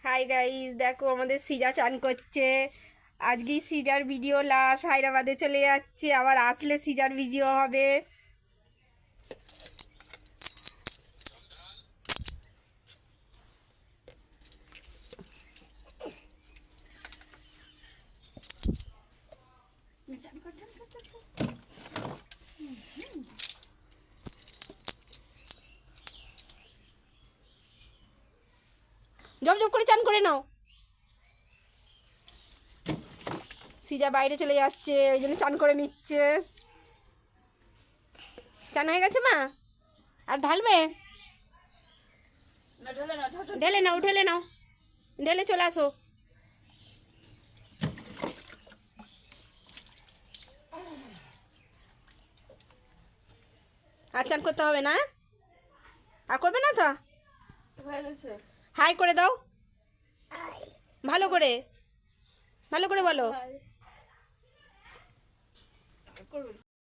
Hi guys, দেখো আমাদের সিজা চান করছে। আজকেই সিজার ভিডিও লাস্ট, হায়দ্রাবাদে চলে যাচ্ছে, আবার আসলে সিজার ভিডিও হবে। জব জব করে চান করে নাও। সিজা বাইরে চলে যাচ্ছে, ওই জন্য চান করে নিচ্ছে। চান হয়ে গেছে মা? আর ঢালবে? ঢেলে নাও, ঢেলে নাও, ঢেলে চলে আসো। আর চান করতে হবে না? আর করবে না তো? হাই করে দাও, ভালো করে, ভালো করে বলো।